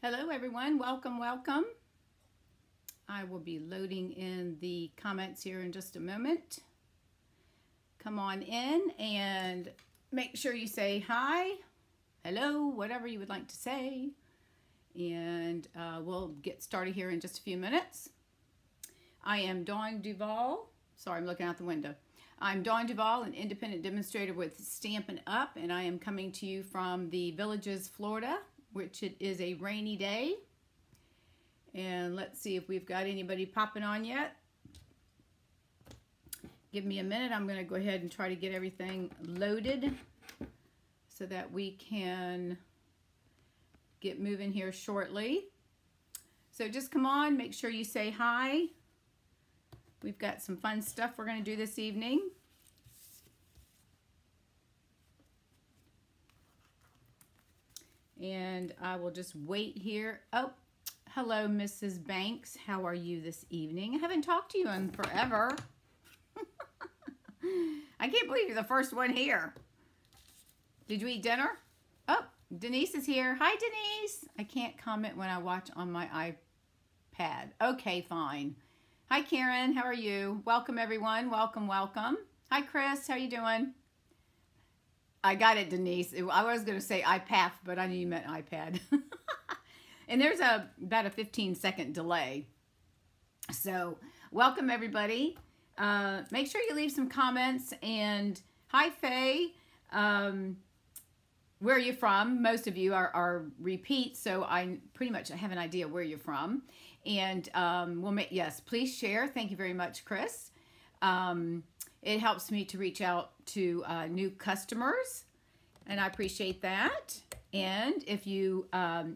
Hello everyone, welcome, welcome. I will be loading in the comments here in just a moment. Come on in and make sure you say hi, hello, whatever you would like to say. And we'll get started here in just a few minutes. I am Dawn Duval. Sorry, I'm looking out the window. I'm Dawn Duval, an independent demonstrator with Stampin' Up, and I am coming to you from the Villages, Florida, which it is a rainy day. And let's see if we've got anybody popping on yet. Give me a minute. I'm going to go ahead and try to get everything loaded so that we can get moving here shortly. So just come on, make sure you say hi. We've got some fun stuff we're going to do this evening. And I will just wait here. Oh, hello, Mrs. Banks. How are you this evening? I haven't talked to you in forever. I can't believe you're the first one here. Did you eat dinner? Oh, Denise is here. Hi, Denise. I can't comment when I watch on my iPad. Okay, fine. Hi, Karen. How are you? Welcome, everyone. Welcome, welcome. Hi, Chris. How you doing? I got it, Denise. I was going to say iPath, but I knew you meant iPad. And there's about a 15-second delay. So welcome, everybody. Make sure you leave some comments. And hi, Faye. Where are you from? Most of you are repeats, so I pretty much have an idea where you're from. And we'll make, yes, please share. Thank you very much, Chris. It helps me to reach out to new customers, and I appreciate that. And if you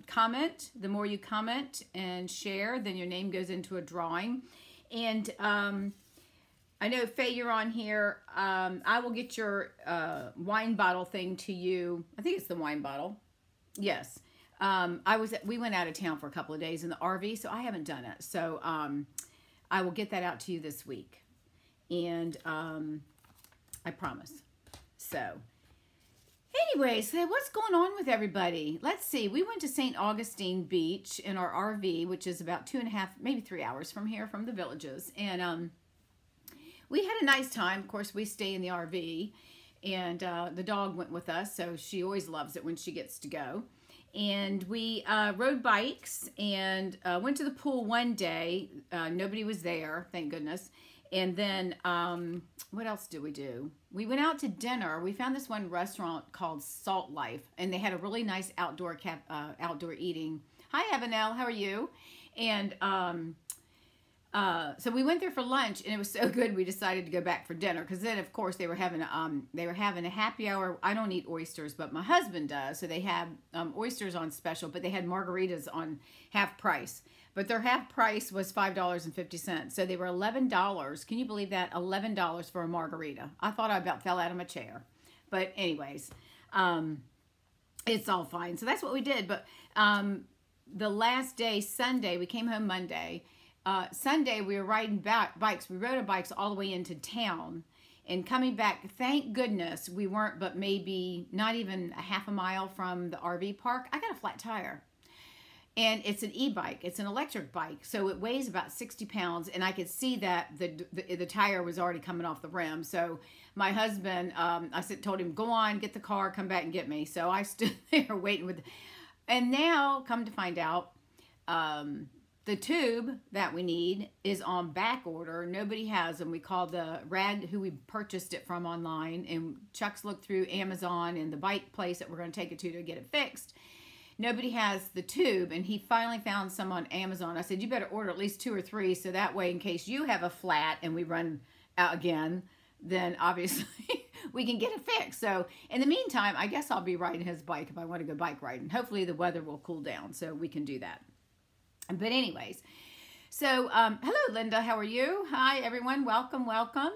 comment, the more you comment and share, then your name goes into a drawing. And I know, Faye, you're on here. I will get your wine bottle thing to you. I think it's the wine bottle. Yes. We went out of town for a couple of days in the RV, so I haven't done it. So I will get that out to you this week. And I promise. So anyway, so what's going on with everybody? Let's see. We went to St. Augustine Beach in our RV, which is about 2.5, maybe 3 hours from here, from the Villages. And we had a nice time. Of course, we stay in the RV. And the dog went with us, so she always loves it when she gets to go. And we rode bikes and went to the pool one day. Nobody was there, thank goodness. And then, what else did we do? We went out to dinner. We found this one restaurant called Salt Life, and they had a really nice outdoor eating. Hi, Evanelle, how are you? And so we went there for lunch, and it was so good we decided to go back for dinner. Because then, of course, they were having a happy hour. I don't eat oysters, but my husband does. So they had oysters on special, but they had margaritas on half price. But their half price was $5.50. So they were $11. Can you believe that? $11 for a margarita. I thought I about fell out of my chair. But anyways, it's all fine. So that's what we did. But the last day, Sunday, we came home Monday. Sunday, we were riding bikes. We rode our bikes all the way into town. And coming back, thank goodness we weren't but maybe not even a half a mile from the RV park. I got a flat tire. And it's an e-bike. It's an electric bike. So it weighs about 60 pounds. And I could see that the tire was already coming off the rim. So my husband, told him, go on, get the car, come back and get me. So I stood there waiting with, and now come to find out, the tube that we need is on back order. Nobody has them. We called the rad who we purchased it from online. And Chuck's looked through Amazon and the bike place that we're going to take it to get it fixed. Nobody has the tube, and he finally found some on Amazon. I said, you better order at least 2 or 3, so that way in case you have a flat and we run out again, then obviously we can get it fixed. So in the meantime, I guess I'll be riding his bike if I want to go bike riding. Hopefully the weather will cool down so we can do that. But anyways, so hello, Linda. How are you? Hi, everyone. Welcome, welcome.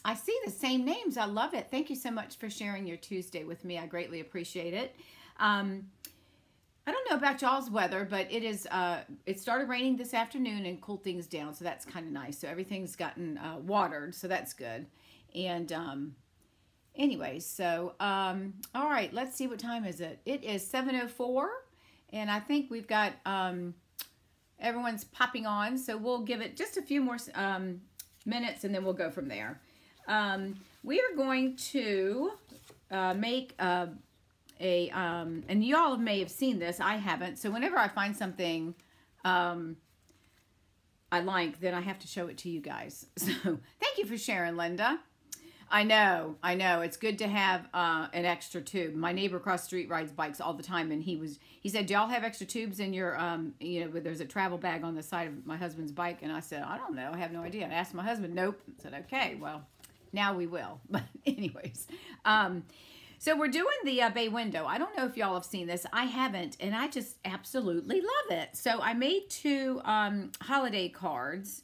I see the same names. I love it. Thank you so much for sharing your Tuesday with me. I greatly appreciate it. I don't know about y'all's weather, but it started raining this afternoon and cooled things down, so that's kind of nice. So everything's gotten watered, so that's good. And anyways, so all right, let's see, what time is it? It is 7:04, And I think we've got, everyone's popping on. So we'll give it just a few more minutes and then we'll go from there. We are going to make and y'all may have seen this, I haven't. So whenever I find something I like, then I have to show it to you guys. So thank you for sharing, Linda. I know. It's good to have an extra tube. My neighbor across the street rides bikes all the time, and he said, "Do y'all have extra tubes in your, there's a travel bag on the side of my husband's bike?" And I said, "I don't know. I have no idea." I asked my husband. Nope. I said, "Okay, well, now we will." But anyways, so we're doing the bay window. I don't know if y'all have seen this. I haven't, and I just absolutely love it. So I made 2 holiday cards,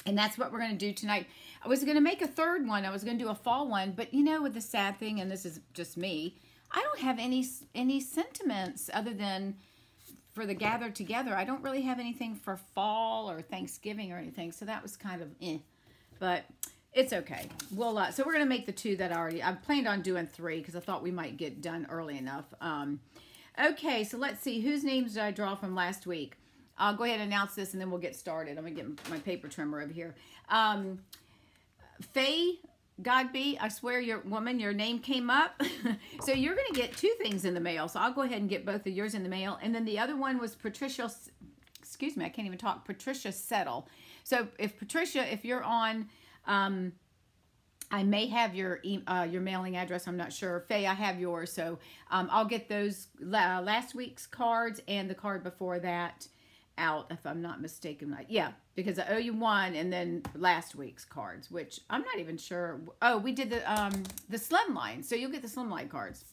and that's what we're going to do tonight. I was going to make a 3rd one. I was going to do a fall one, but with the sad thing, and this is just me, I don't have any sentiments other than for the gather together. I don't really have anything for fall or Thanksgiving or anything, so that was kind of but it's okay. We'll so we're going to make the 2 that I planned on doing 3 because I thought we might get done early enough. Okay, so let's see. Whose names did I draw from last week? I'll go ahead and announce this and then we'll get started. I'm going to get my paper trimmer over here. Faye Godby, I swear your name came up. So you're going to get 2 things in the mail. So I'll go ahead and get both of yours in the mail. And then the other one was Patricia, excuse me, I can't even talk, Patricia Settle. So if you're on, I may have your mailing address. I'm not sure. Faye, I have yours. So I'll get those last week's cards and the card before that out, if I'm not mistaken. Yeah, because I owe you 1 and then last week's cards, which I'm not even sure. Oh, we did the slimline, so you'll get the slimline cards.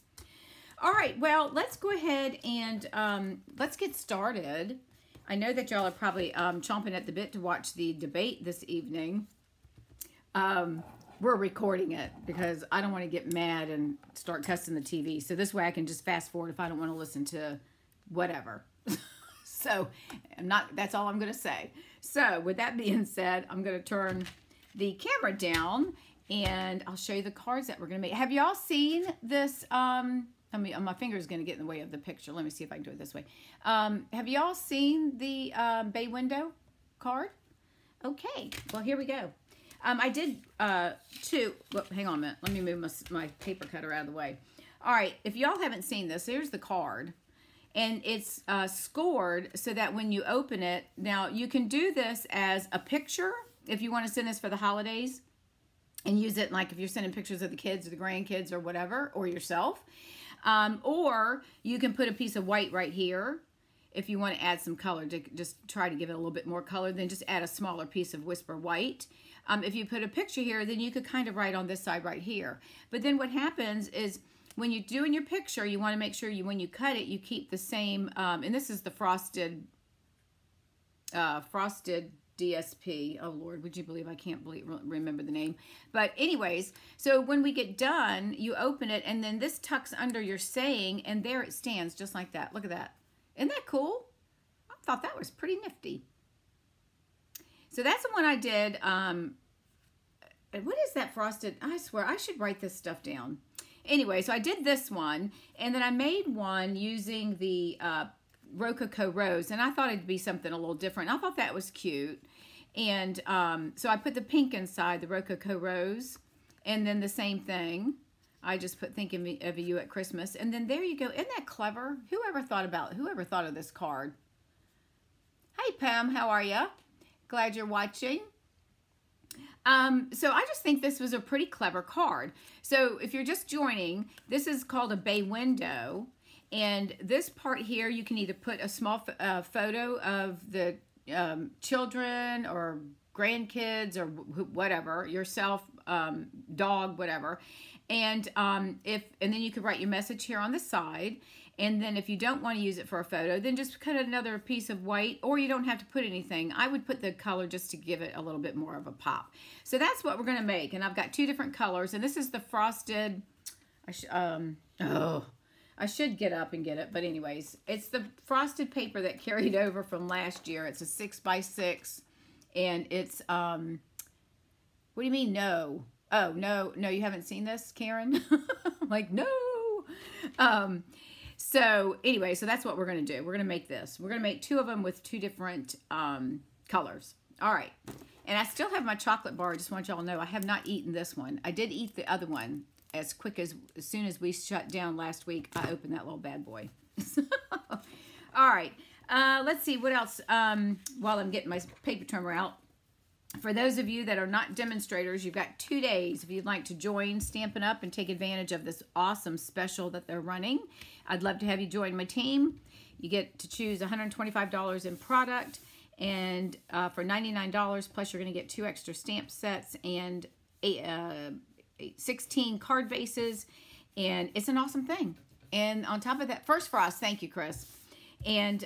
All right, well, let's go ahead and let's get started. I know that y'all are probably chomping at the bit to watch the debate this evening. We're recording it because I don't want to get mad and start cussing the TV, so this way I can just fast forward if I don't want to listen to whatever. So that's all I'm going to say. So with that being said, I'm going to turn the camera down and I'll show you the cards that we're going to make. Have y'all seen this? I mean, my finger is going to get in the way of the picture. Let me see if I can do it this way. Have y'all seen the bay window card? Okay, well, here we go. I did 2. Well, hang on a minute. Let me move my paper cutter out of the way. All right, if y'all haven't seen this, here's the card. And it's scored so that when you open it, now you can do this as a picture if you want to send this for the holidays and use it like if you're sending pictures of the kids or the grandkids or whatever, or yourself. Or you can put a piece of white right here if you want to add some color, to just try to give it a little bit more color, then just add a smaller piece of Whisper White. If you put a picture here, then you could kind of write on this side right here. But then what happens is, when you're doing your picture, you want to make sure when you cut it, you keep the same, and this is the frosted DSP. Oh, Lord, would you believe I can't remember the name. But anyways, so when we get done, you open it, and then this tucks under your saying, and there it stands just like that. Look at that. Isn't that cool? I thought that was pretty nifty. So that's the one I did. What is that frosted? I swear, I should write this stuff down. Anyway, so I did this one, and then I made one using the Rococo Rose, and I thought it'd be something a little different. I thought that was cute, and so I put the pink inside, the Rococo Rose, and then the same thing. I just put thinking of you at Christmas, and then there you go. Isn't that clever? Whoever thought of this card? Hey, Pam, how are you? Glad you're watching. So I just think this was a pretty clever card. So if you're just joining, this is called a bay window. And this part here, you can either put a small photo of the children or grandkids or whatever, yourself, dog, whatever. And then you could write your message here on the side. And then if you don't want to use it for a photo, then just cut another piece of white, or you don't have to put anything. I would put the color just to give it a little bit more of a pop. So that's what we're going to make. And I've got 2 different colors. And this is the frosted, I should get up and get it. But anyways, it's the frosted paper that carried over from last year. It's a 6x6. And it's, what do you mean no? Oh, no, you haven't seen this, Karen? Like, no. So anyway, so that's what we're going to do. We're going to make this. We're going to make 2 of them with 2 different colors. All right. And I still have my chocolate bar. I just want y'all to know I have not eaten this one. I did eat the other one as soon as we shut down last week. I opened that little bad boy. All right. Let's see what else. While I'm getting my paper trimmer out. For those of you that are not demonstrators, you've got 2 days if you'd like to join Stampin' Up! And take advantage of this awesome special that they're running. I'd love to have you join my team. You get to choose $125 in product, and for $99, plus you're going to get 2 extra stamp sets and 16 card bases, and it's an awesome thing. And on top of that, First Frost, thank you, Chris. And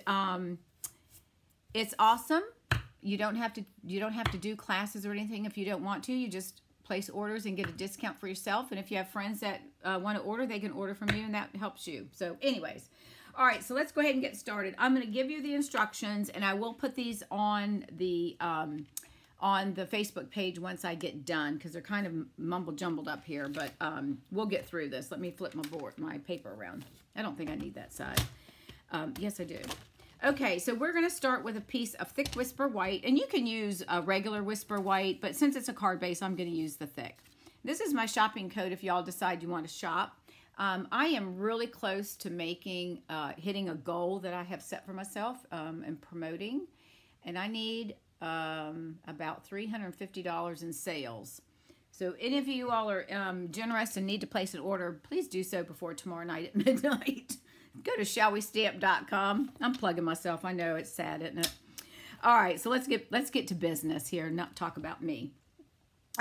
it's awesome. You don't have to do classes or anything if you don't want to. You just place orders and get a discount for yourself. And if you have friends that want to order, they can order from you, and that helps you. So anyways, all right, so let's go ahead and get started. I'm going to give you the instructions, and I will put these on the Facebook page once I get done, because they're kind of mumble jumbled up here, but we'll get through this. Let me flip my paper around. I don't think I need that side. Yes, I do. Okay, so we're going to start with a piece of thick Whisper White, and you can use a regular Whisper White, but since it's a card base, I'm going to use the thick. This is my shopping code if y'all decide you want to shop. I am really close to hitting a goal that I have set for myself and promoting, and I need about $350 in sales. So any of you all are generous and need to place an order, please do so before tomorrow night at midnight. Go to shallwestamp.com. I'm plugging myself. I know it's sad, isn't it? All right, so let's get to business here and not talk about me.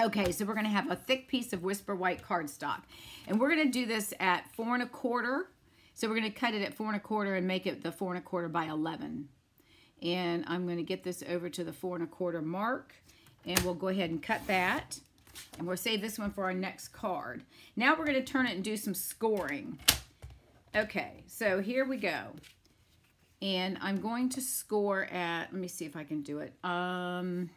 Okay, so we're going to have a thick piece of Whisper White cardstock, and we're going to do this at 4 1/4. So we're going to cut it at 4 1/4 and make it the 4 1/4 by 11. And I'm going to get this over to the 4 1/4 mark, and we'll go ahead and cut that, and we'll save this one for our next card. Now we're going to turn it and do some scoring. Okay, so here we go. And I'm going to score at, let me see if I can do it. Can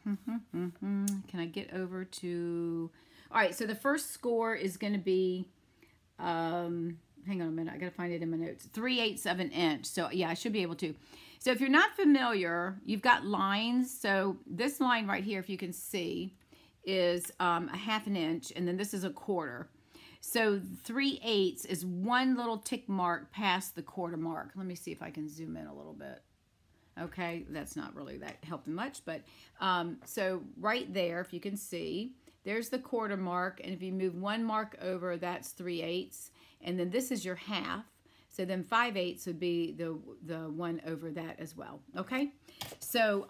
I get over to, all right, so the first score is going to be, hang on a minute, I got to find it in my notes, 3/8 of an inch. So yeah, I should be able to. So if you're not familiar, you've got lines. So this line right here, if you can see, is a 1/2 inch, and then this is a 1/4. So 3/8 is one little tick mark past the 1/4 mark. Let me see if I can zoom in a little bit. Okay, that's not really that helping much, but so right there, if you can see, there's the 1/4 mark, and if you move one mark over, that's 3/8, and then this is your 1/2. So then 5/8 would be the one over that as well. Okay, so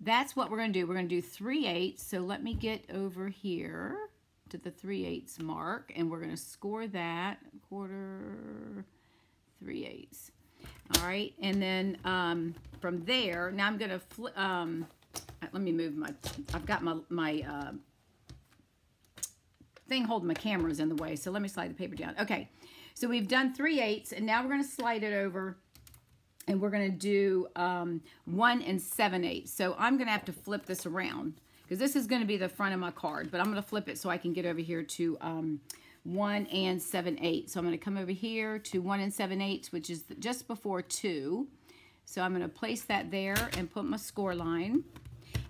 that's what we're going to do. We're going to do 3/8. So let me get over here to the 3/8 mark, and we're going to score that 1/4 3/8. All right, and then from there, now I'm going to flip. Let me move I've got my thing holding my cameras in the way, so let me slide the paper down. Okay, so we've done 3/8, and now we're going to slide it over, and we're going to do 1 7/8. So I'm going to have to flip this around, because this is going to be the front of my card, but I'm going to flip it so I can get over here to 1 7/8. So I'm going to come over here to 1 7/8, which is just before 2. So I'm going to place that there and put my score line.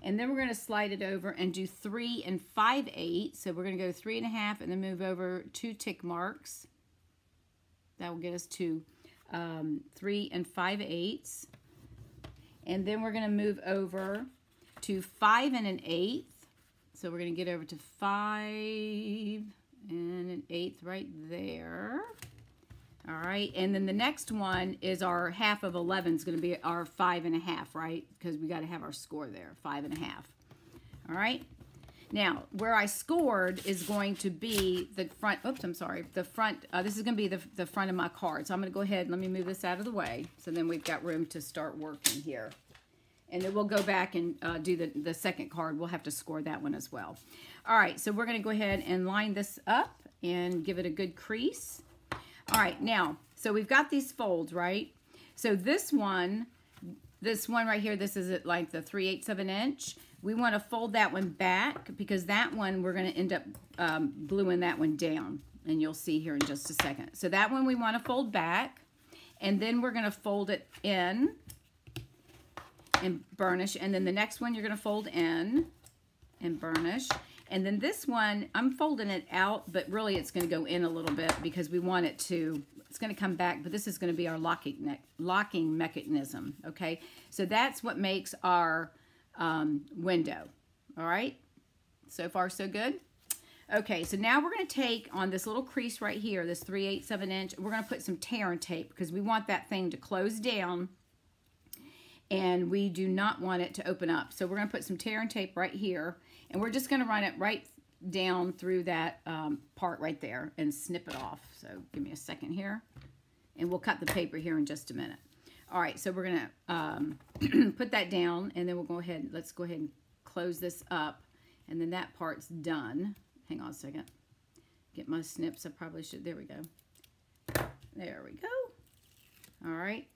And then we're going to slide it over and do 3 5/8. So we're going to go 3 1/2 and then move over 2 tick marks. That will get us to 3 5/8. And then we're going to move over to 5 1/8. So we're going to get over to 5 1/8 right there. All right, and then the next one is our 1/2 of 11 is going to be our 5 1/2, right? Because we got to have our score there, 5 1/2. All right. Now, where I scored is going to be the front. Oops, I'm sorry. The front. This is going to be the front of my card. So I'm going to go ahead and let me move this out of the way. So then we've got room to start working here. And then we'll go back and do the second card. We'll have to score that one as well. All right, so we're going to go ahead and line this up and give it a good crease. All right, now, so we've got these folds, right? So this one right here, this is at like the 3/8 of an inch. We want to fold that one back, because that one we're going to end up gluing that one down. and you'll see here in just a second. So that one we want to fold back, and then we're going to fold it in and burnish, and then the next one you're going to fold in and burnish, and then this one I'm folding it out, but really it's going to go in a little bit because we want it to, it's going to come back, but this is going to be our locking mechanism, okay? So that's what makes our window. All right, so far so good. Okay, so now we're going to take on this little crease right here, this 3/8 of an inch, we're going to put some tear and tape because we want that thing to close down and we do not want it to open up. So we're going to put some tear and tape right here, and we're just going to run it right down through that part right there and snip it off. So give me a second here, and we'll cut the paper here in just a minute. All right, so we're going to put that down, and then we'll go ahead, let's go ahead and close this up, and then that part's done. Hang on a second. Get my snips. I probably should. There we go. There we go. All right.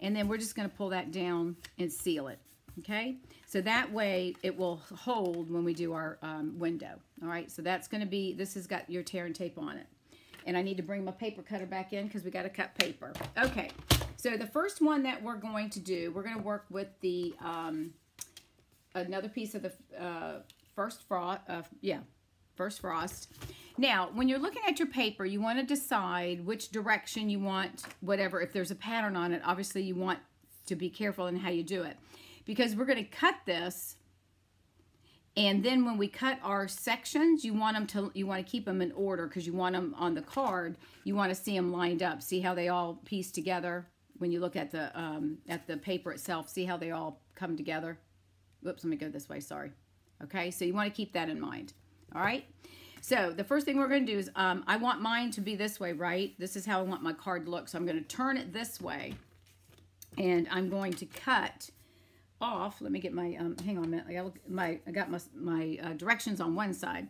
And then we're just going to pull that down and seal it. Okay. So that way it will hold when we do our window. All right. So that's going to be, this has got your tear and tape on it. And I need to bring my paper cutter back in because we got to cut paper. Okay. So the first one that we're going to do, we're going to work with the, another piece of the first frost. Now, when you're looking at your paper, you want to decide which direction you want, whatever. If there's a pattern on it, obviously you want to be careful in how you do it. Because we're going to cut this, and then when we cut our sections, you want to keep them in order because you want them on the card. You want to see them lined up. See how they all piece together when you look at the paper itself. See how they all come together. Whoops, let me go this way, sorry. Okay, so you want to keep that in mind. All right, so the first thing we're going to do is I want mine to be this way, right? This is how I want my card to look. So I'm going to turn it this way, and I'm going to cut off. Let me get my, hang on a minute. I got my directions on one side.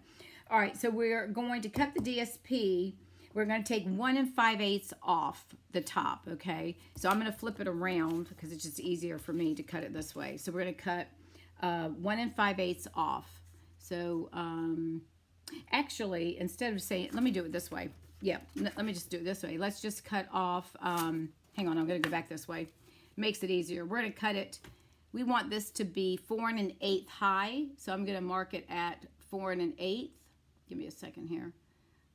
All right, so we're going to cut the DSP. We're going to take 1 5/8 off the top, okay? So I'm going to flip it around because it's just easier for me to cut it this way. So we're going to cut 1 5/8 off. So, actually, instead of saying, let me do it this way. Yeah, let me just do it this way. Let's just cut off, hang on, I'm going to go back this way. Makes it easier. We're going to cut it. We want this to be 4 1/8 high. So I'm going to mark it at 4 1/8. Give me a second here.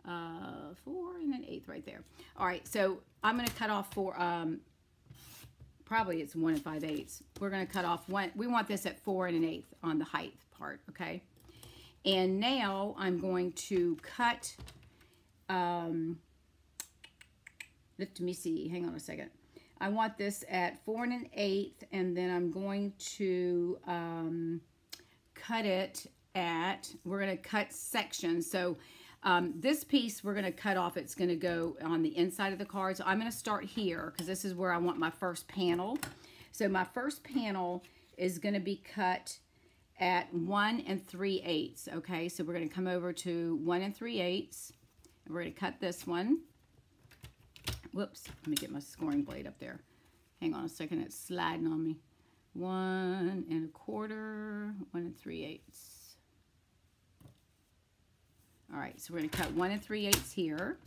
4 1/8 right there. All right, so I'm going to cut off for, probably it's 1 5/8. We're going to cut off one. We want this at 4 1/8 on the height part, okay? And now I'm going to cut, let me see, hang on a second. I want this at 4 1/8, and then I'm going to cut it at, we're going to cut sections. So this piece we're going to cut off. It's going to go on the inside of the card. So I'm going to start here because this is where I want my first panel. So my first panel is going to be cut at 1 3/8. Okay, so we're going to come over to 1 3/8, and we're going to cut this one. Whoops, let me get my scoring blade up there. Hang on a second, it's sliding on me. 1 1/4, 1 3/8. All right, so we're going to cut 1 3/8 here.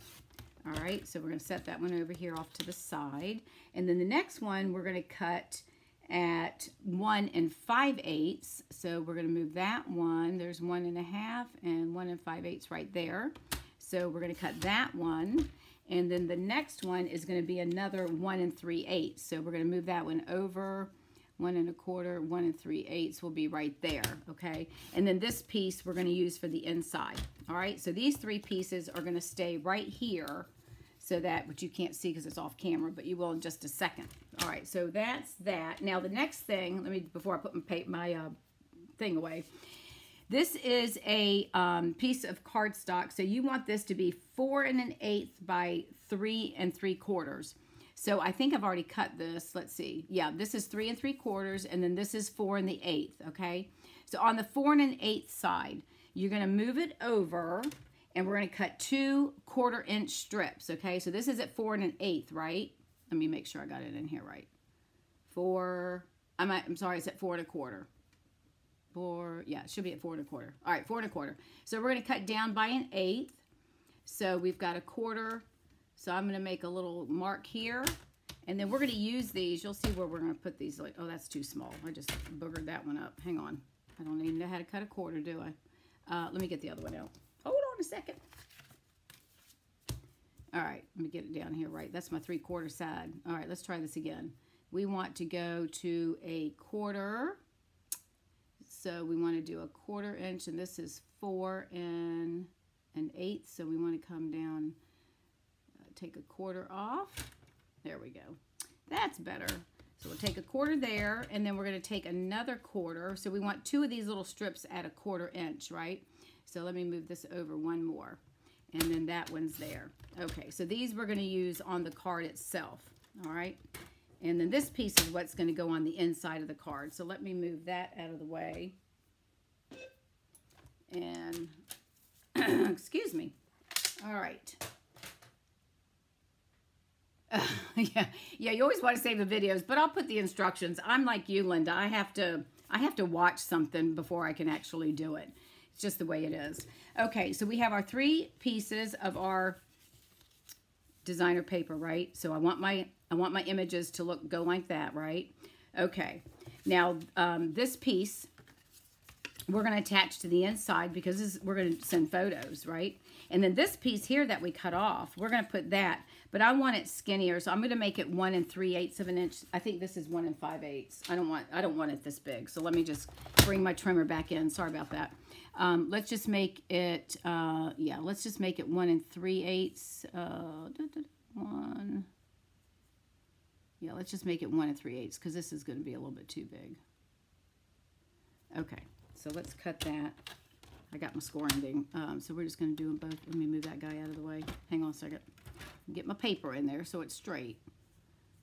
All right, so we're going to set that one over here off to the side. And then the next one we're going to cut at 1 5/8. So we're going to move that one. There's 1 1/2 and 1 5/8 right there. So we're going to cut that one. And then the next one is going to be another 1 3/8. So we're going to move that one over. 1 1/4, 1 3/8 will be right there, okay? And then this piece we're going to use for the inside, all right? So these three pieces are going to stay right here so that, but you can't see because it's off camera, but you will in just a second. All right, so that's that. Now the next thing, let me, before I put my thing away, this is a piece of cardstock. So you want this to be 4 1/8 by 3 3/4. So I think I've already cut this. Let's see. Yeah, this is 3 3/4, and then this is 4 1/8, okay? So on the 4 1/8 side, you're going to move it over, and we're going to cut 2 1/4-inch strips, okay? So this is at 4 1/8, right? Let me make sure I got it in here right. I'm sorry, it's at 4 1/4. Yeah, it should be at 4 1/4. All right, 4 1/4. So we're going to cut down by 1/8. So we've got 1/4. So I'm going to make a little mark here. And then we're going to use these. You'll see where we're going to put these. Like, oh, that's too small. I just boogered that one up. Hang on. I don't even know how to cut a 1/4, do I? Let me get the other one out. Hold on a second. All right, let me get it down here right. That's my 3/4 side. All right, let's try this again. We want to go to 1/4. So we want to do 1/4 inch, and this is 4 1/8. So we want to come down, take 1/4 off. There we go. That's better. So we'll take 1/4 there, and then we're going to take another 1/4. So we want 2 of these little strips at 1/4 inch, right? So let me move this over one more. And then that one's there. Okay, so these we're going to use on the card itself, all right? And then this piece is what's going to go on the inside of the card. So let me move that out of the way. And, excuse me. All right. Yeah, you always want to save the videos, but I'll put the instructions. I'm like you, Linda. I have to watch something before I can actually do it. It's just the way it is. Okay, so we have our 3 pieces of our designer paper, right? So I want my images to go like that, right? Okay. Now this piece we're going to attach to the inside because we're going to send photos, right? And then this piece here that we cut off, we're going to put that, but I want it skinnier, so I'm going to make it 1 3/8 of an inch. I think this is 1 5/8. I don't want it this big. So let me just bring my trimmer back in. Sorry about that. Let's just make it, yeah, let's just make it 1 3/8. 1. Yeah, let's just make it 1 3/8 because this is going to be a little bit too big. Okay, so let's cut that. I got my score ending. So we're just going to do them both. Let me move that guy out of the way. Hang on a second. Get my paper in there so it's straight.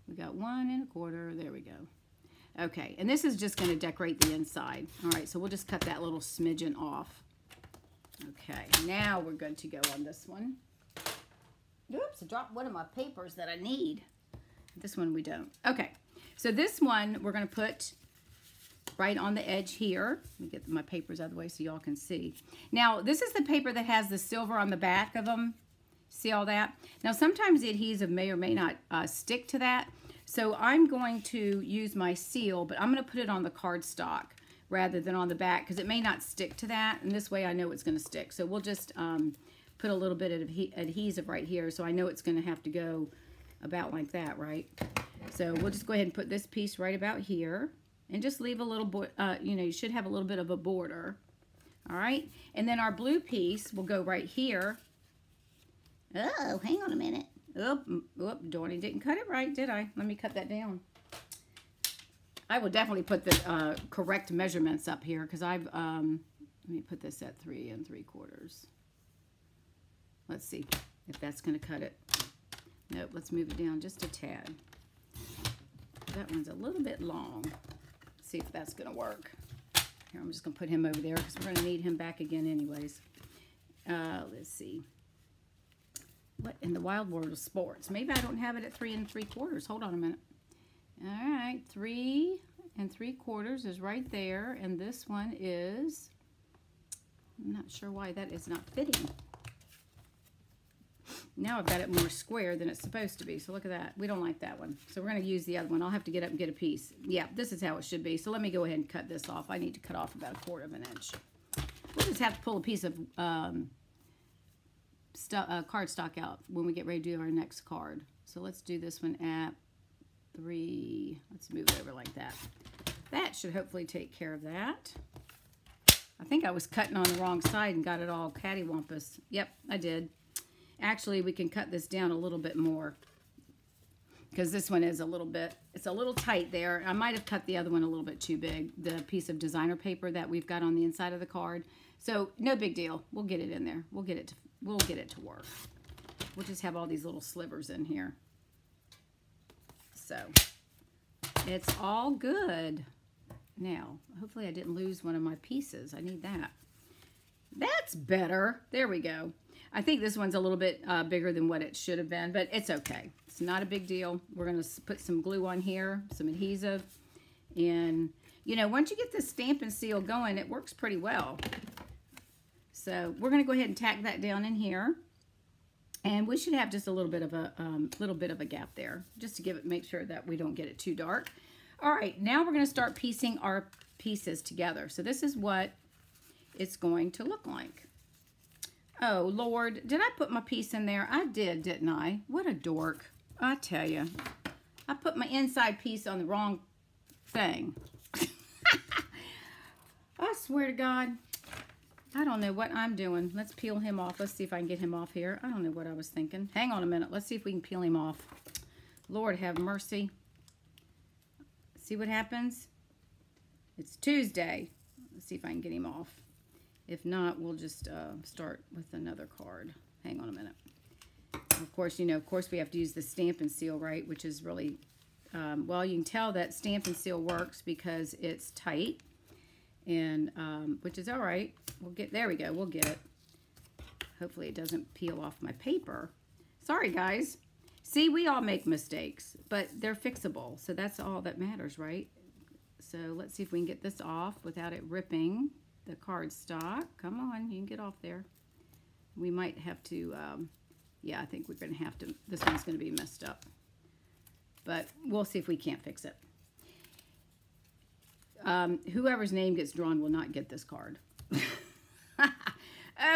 We got 1 1/4. There we go. Okay, and this is just going to decorate the inside. All right, so we'll just cut that little smidgen off. Okay, now we're good to go on this one. Oops, I dropped one of my papers that I need. This one we don't. Okay, so this one we're going to put right on the edge here. Let me get my papers out of the way so y'all can see. Now, this is the paper that has the silver on the back of them. See all that? Now, sometimes the adhesive may or may not stick to that. So I'm going to use my seal, but I'm going to put it on the cardstock rather than on the back because it may not stick to that. And this way I know it's going to stick. So we'll just put a little bit of adhesive right here so I know it's going to have to go about like that, right? So we'll just go ahead and put this piece right about here and just leave a little, you know, you should have a little bit of a border. All right. And then our blue piece will go right here. Oh, hang on a minute. Oop, Dorney didn't cut it right, did I? Let me cut that down. I will definitely put the correct measurements up here because I've, let me put this at 3 3/4. Let's see if that's going to cut it. Nope, let's move it down just a tad. That one's a little bit long. Let's see if that's going to work. Here, I'm just going to put him over there because we're going to need him back again anyways. Let's see. What in the wild world of sports? Maybe I don't have it at 3 3/4. Hold on a minute. All right, 3 3/4 is right there, and this one is, I'm not sure why that is not fitting. Now I've got it more square than it's supposed to be, so look at that. We don't like that one, so we're going to use the other one. I'll have to get up and get a piece. Yeah, this is how it should be, so let me go ahead and cut this off. I need to cut off about 1/4 inch. We'll just have to pull a piece of cardstock out when we get ready to do our next card. So let's do this one at 3. Let's move it over like that. That should hopefully take care of that. I think I was cutting on the wrong side and got it all cattywampus. Yep, I did. Actually, we can cut this down a little bit more because this one is a little bit, it's a little tight there. I might have cut the other one a little bit too big, the piece of designer paper that we've got on the inside of the card. So no big deal. We'll get it in there. We'll get it to work. We'll just have all these little slivers in here. So it's all good. Now, hopefully I didn't lose one of my pieces. I need that. That's better. There we go. I think this one's a little bit bigger than what it should have been, but it's okay. It's not a big deal. We're going to put some glue on here, some adhesive. And, you know, once you get this stamp and seal going, it works pretty well. So we're going to go ahead and tack that down in here. And we should have just a little bit of a gap there, just to make sure that we don't get it too dark. All right, now we're going to start piecing our pieces together. So this is what it's going to look like. Oh, Lord, did I put my piece in there? I did, didn't I? What a dork. I tell you. I put my inside piece on the wrong thing. I swear to God. I don't know what I'm doing. Let's peel him off. Let's see if I can get him off here. I don't know what I was thinking. Hang on a minute. Let's see if we can peel him off. Lord have mercy. See what happens? It's Tuesday. Let's see if I can get him off. If not, we'll just start with another card. Hang on a minute. Of course, you know, we have to use the stamp and seal, right? Which is really, well, you can tell that stamp and seal works because it's tight. And, which is all right. There we go. We'll get it. Hopefully it doesn't peel off my paper. Sorry, guys. See, we all make mistakes, but they're fixable. So that's all that matters, right? So let's see if we can get this off without it ripping the cardstock. Come on, you can get off there. We might have to, yeah, I think we're going to have to, this one's going to be messed up. But we'll see if we can't fix it. Whoever's name gets drawn will not get this card.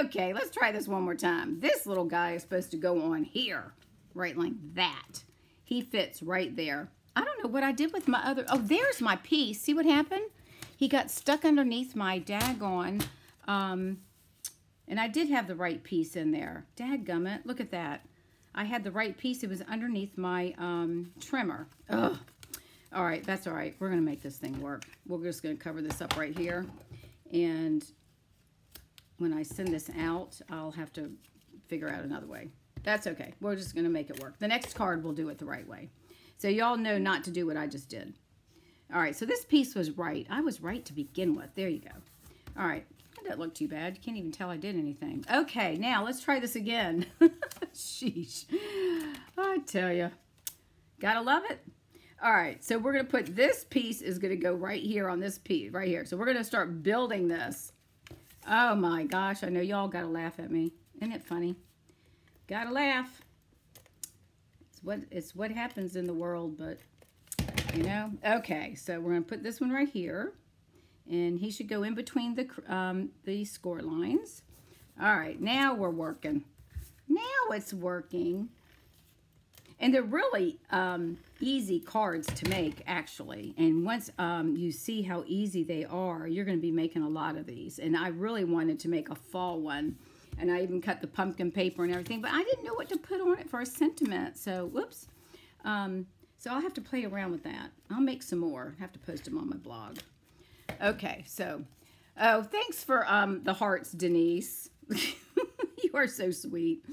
Okay, let's try this one more time. This little guy is supposed to go on here, right like that. He fits right there. I don't know what I did with my other, oh, there's my piece. See what happened? He got stuck underneath my daggone, and I did have the right piece in there. Dadgummit, look at that. I had the right piece. It was underneath my trimmer. Ugh. All right, that's all right. We're going to make this thing work. We're just going to cover this up right here. And when I send this out, I'll have to figure out another way. That's okay. We're just going to make it work. The next card will do it the right way. So y'all know not to do what I just did. All right, so this piece was right. I was right to begin with. There you go. All right, that doesn't look too bad. You can't even tell I did anything. Okay, now let's try this again. Sheesh. I tell you. Gotta love it. All right, so we're going to put this piece is going to go right here on this piece, right here. So we're going to start building this. Oh my gosh, I know y'all got to laugh at me. Isn't it funny? Got to laugh. It's what happens in the world, but, you know. Okay, so we're going to put this one right here. And he should go in between the score lines. All right, now we're working. Now it's working. And they're really easy cards to make, actually. And once you see how easy they are, you're going to be making a lot of these. And I really wanted to make a fall one. And I even cut the pumpkin paper and everything. But I didn't know what to put on it for a sentiment. So, whoops. So I'll have to play around with that. I'll make some more. I have to post them on my blog. Okay, so. Oh, thanks for the hearts, Denise. You are so sweet.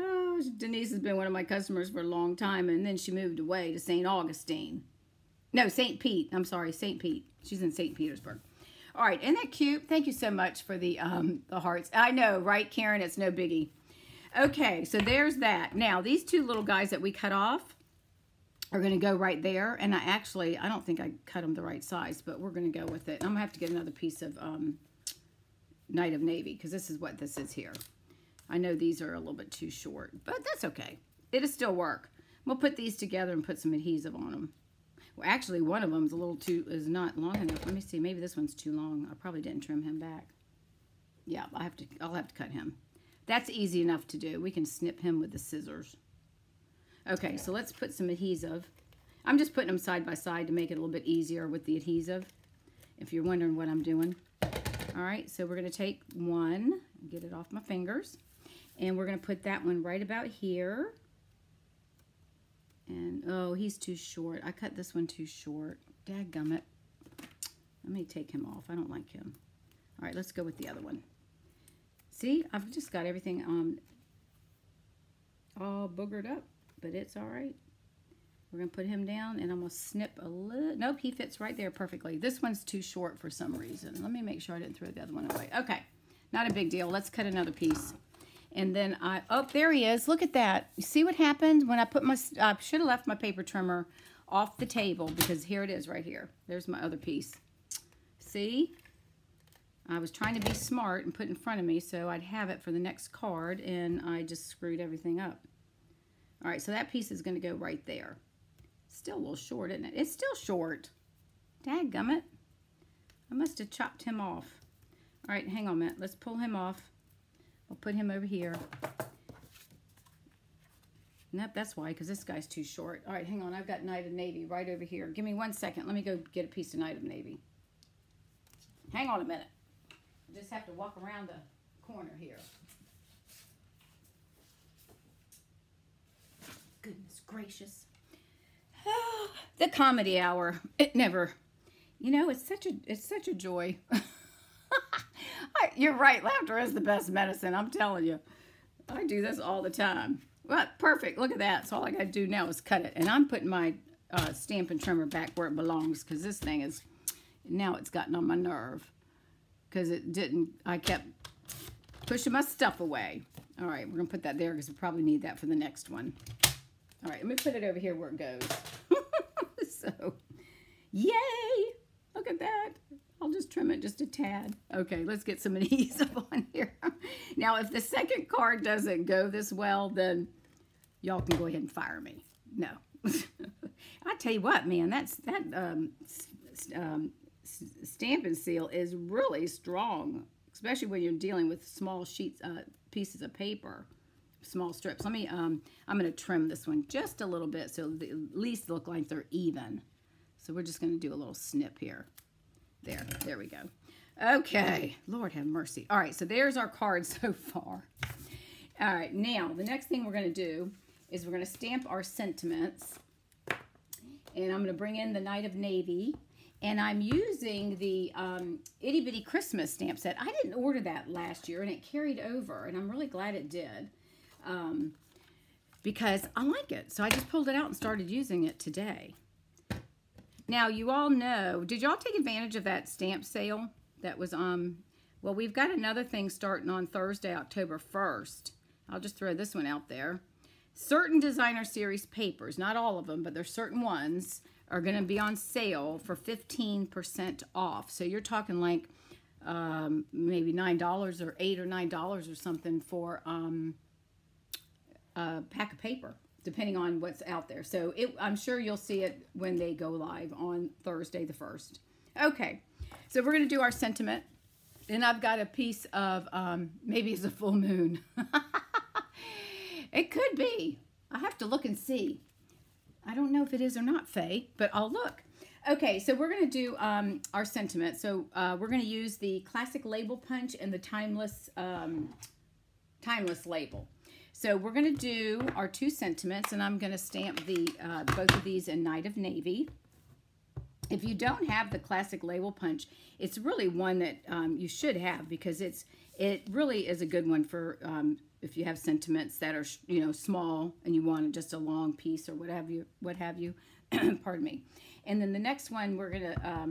Oh, Denise has been one of my customers for a long time, and then she moved away to St. Augustine. No, St. Pete. I'm sorry, St. Pete. She's in St. Petersburg. All right, isn't that cute? Thank you so much for the hearts. I know, right, Karen? It's no biggie. Okay, so there's that. Now, these two little guys that we cut off are going to go right there, and I don't think I cut them the right size, but we're going to go with it. I'm going to have to get another piece of Night of Navy, because this is what this is here. I know these are a little bit too short, but that's okay. It'll still work. We'll put these together and put some adhesive on them. Well, actually, one of them is not long enough. Let me see. Maybe this one's too long. I probably didn't trim him back. Yeah, I'll have to cut him. That's easy enough to do. We can snip him with the scissors. Okay, so let's put some adhesive. I'm just putting them side by side to make it a little bit easier with the adhesive, if you're wondering what I'm doing. All right, so we're going to take one, get it off my fingers, and we're going to put that one right about here. And, oh, he's too short. I cut this one too short. Dadgummit. Let me take him off. I don't like him. All right, let's go with the other one. See, I've just got everything all boogered up, but it's all right. We're going to put him down, and I'm going to snip a little. Nope, he fits right there perfectly. This one's too short for some reason. Let me make sure I didn't throw the other one away. Okay, not a big deal. Let's cut another piece. And then oh, there he is. Look at that. You see what happened when I put I should have left my paper trimmer off the table, because here it is right here. There's my other piece. See? I was trying to be smart and put in front of me so I'd have it for the next card, and I just screwed everything up. All right, so that piece is going to go right there. Still a little short, isn't it? It's still short. Dadgummit. I must have chopped him off. All right, hang on a minute. Let's pull him off. We'll put him over here. Nope, that's why, because this guy's too short. All right, hang on. I've got Night of Navy right over here. Give me 1 second. Let me go get a piece of Night of Navy. Hang on a minute. I just have to walk around the corner here. Goodness gracious. The comedy hour. It never, you know, it's such a joy. You're right. Laughter is the best medicine. I'm telling you. I do this all the time. Well, perfect. Look at that. So all I got to do now is cut it. And I'm putting my Stampin' Trimmer back where it belongs, because this thing is, now it's gotten on my nerve. Because it didn't, I kept pushing my stuff away. All right, we're going to put that there because we probably need that for the next one. All right, let me put it over here where it goes. So, yay! Look at that. I'll just trim it just a tad. Okay, let's get some of these up on here. Now, if the second card doesn't go this well, then y'all can go ahead and fire me. No. I tell you what, man, that Stampin' Seal is really strong, especially when you're dealing with small sheets, pieces of paper, small strips. Let me, I'm going to trim this one just a little bit so they at least look like they're even. So we're just going to do a little snip here. There we go. Okay, Lord have mercy. All right, so there's our card so far. All right, now the next thing we're going to do is we're going to stamp our sentiments. And I'm going to bring in the Night of Navy. And I'm using the Itty Bitty Christmas stamp set. I didn't order that last year, and it carried over. And I'm really glad it did, because I like it. So I just pulled it out and started using it today. Now, you all know, did y'all take advantage of that stamp sale that was well, we've got another thing starting on Thursday, October 1st. I'll just throw this one out there. Certain designer series papers, not all of them, but there's certain ones, are going to be on sale for 15% off. So you're talking like maybe $9 or $8 or $9 or something for a pack of paper, depending on what's out there. So I'm sure you'll see it when they go live on Thursday the 1st. Okay, so we're going to do our sentiment. And I've got a piece of, maybe it's a full moon. It could be. I have to look and see. I don't know if it is or not, Faye, but I'll look. Okay, so we're going to do our sentiment. So we're going to use the classic label punch and the timeless label. So we're going to do our two sentiments, and I'm going to stamp the both of these in Night of Navy. If you don't have the classic label punch, it's really one that you should have, because it really is a good one for if you have sentiments that are, you know, small and you want just a long piece or what have you. Pardon me. And then the next one, we're going to,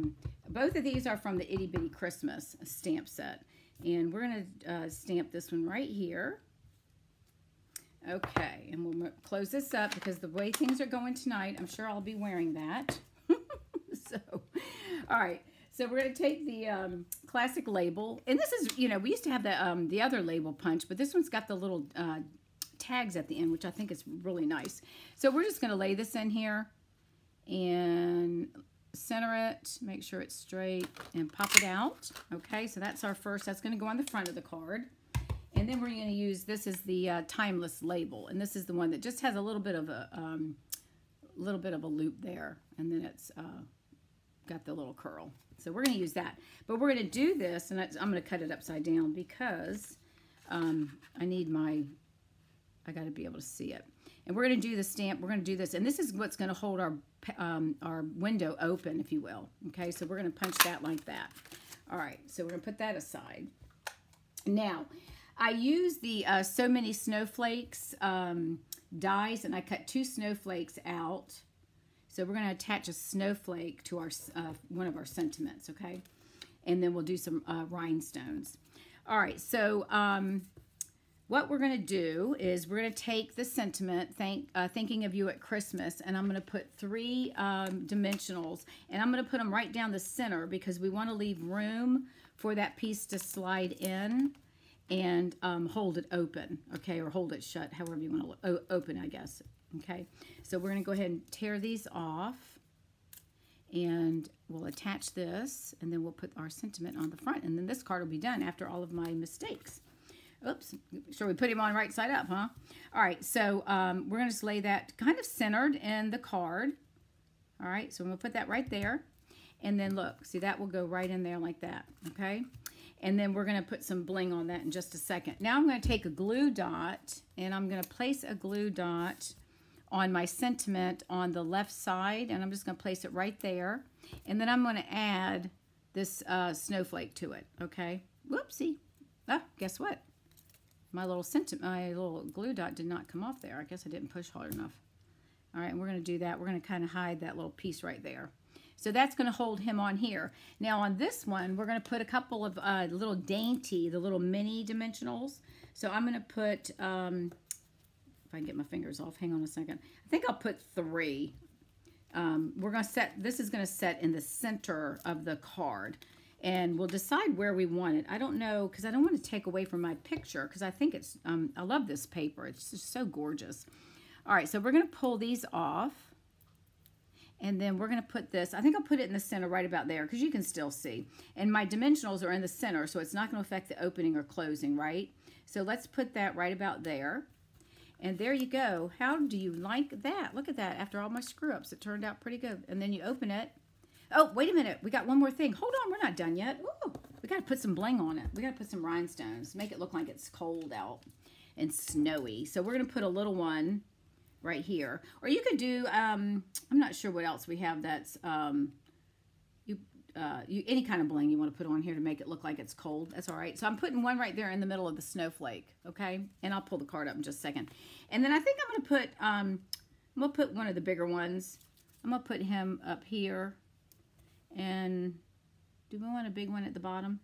both of these are from the Itty Bitty Christmas stamp set. And we're going to stamp this one right here. Okay, and we'll close this up because the way things are going tonight, I'm sure I'll be wearing that. So, all right. So we're going to take the classic label, and this is, you know, we used to have the other label punch, but this one's got the little tags at the end, which I think is really nice. So we're just going to lay this in here and center it, make sure it's straight, and pop it out. Okay, so that's our first. That's going to go on the front of the card. And then we're going to use, this is the timeless label, and this is the one that just has a little bit of a loop there, and then it's got the little curl. So we're going to use that. But we're going to do this, and I'm going to cut it upside down because I got to be able to see it. And we're going to do the stamp. We're going to do this, and this is what's going to hold our window open, if you will. Okay, so we're going to punch that like that. All right, so we're going to put that aside. Now, I use the So Many Snowflakes dies, and I cut 2 snowflakes out. So we're going to attach a snowflake to our one of our sentiments, okay? And then we'll do some rhinestones. All right, so what we're going to do is we're going to take the sentiment, Thinking of You at Christmas, and I'm going to put 3 dimensionals, and I'm going to put them right down the center because we want to leave room for that piece to slide in and hold it open, okay, or hold it shut, however you want to open, I guess, okay. So we're going to go ahead and tear these off, and we'll attach this, and then we'll put our sentiment on the front, and then this card will be done after all of my mistakes. Oops, sure we put him on right side up, huh? All right, so we're going to just lay that kind of centered in the card. All right, so I'm going to put that right there. And then look, see, that will go right in there like that, okay? And then we're going to put some bling on that in just a second. Now I'm going to take a glue dot, and I'm going to place a glue dot on my sentiment on the left side, and I'm just going to place it right there. And then I'm going to add this snowflake to it, okay? Whoopsie. Ah, guess what? My little glue dot did not come off there. I guess I didn't push hard enough. All right, and we're going to do that. We're going to kind of hide that little piece right there. So that's going to hold him on here. Now on this one, we're going to put a couple of little dainty, the little mini dimensionals. So I'm going to put, if I can get my fingers off, hang on a second. I think I'll put 3. We're going to set, this is going to set in the center of the card. And we'll decide where we want it. I don't know, because I don't want to take away from my picture, because I think it's, I love this paper. It's just so gorgeous. All right, so we're going to pull these off. And then we're going to put this, I think I'll put it in the center right about there, because you can still see. And my dimensionals are in the center, so it's not going to affect the opening or closing, right? So let's put that right about there. And there you go. How do you like that? Look at that. After all my screw-ups, it turned out pretty good. And then you open it. Oh, wait a minute. We got one more thing. Hold on. We're not done yet. Ooh, we got to put some bling on it. We got to put some rhinestones. Make it look like it's cold out and snowy. So we're going to put a little one right here. Or you could do, I'm not sure what else we have that's, any kind of bling you want to put on here to make it look like it's cold. That's all right. So I'm putting one right there in the middle of the snowflake, okay? And I'll pull the card up in just a second. And then I think I'm going to put one of the bigger ones. I'm going to put him up here. And do we want a big one at the bottom?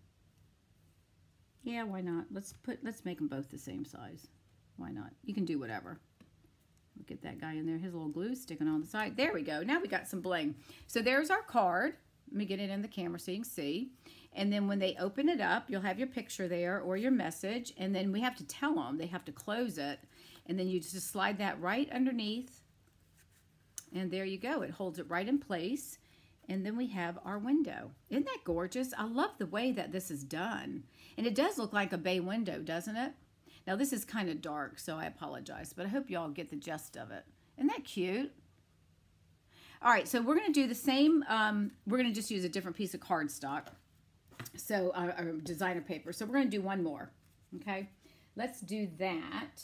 Yeah, why not? Let's make them both the same size. Why not? You can do whatever. Look at that guy in there. His little glue sticking on the side. There we go. Now we got some bling. So there's our card. Let me get it in the camera so you can see. And then when they open it up, you'll have your picture there or your message. And then we have to tell them. They have to close it. And then you just slide that right underneath. And there you go. It holds it right in place. And then we have our window. Isn't that gorgeous? I love the way that this is done. And it does look like a bay window, doesn't it? Now this is kind of dark, so I apologize, but I hope y'all get the gist of it. Isn't that cute? All right, so we're going to do the same. We're going to just use a different piece of cardstock, so our designer paper. So we're going to do one more, okay? Let's do that,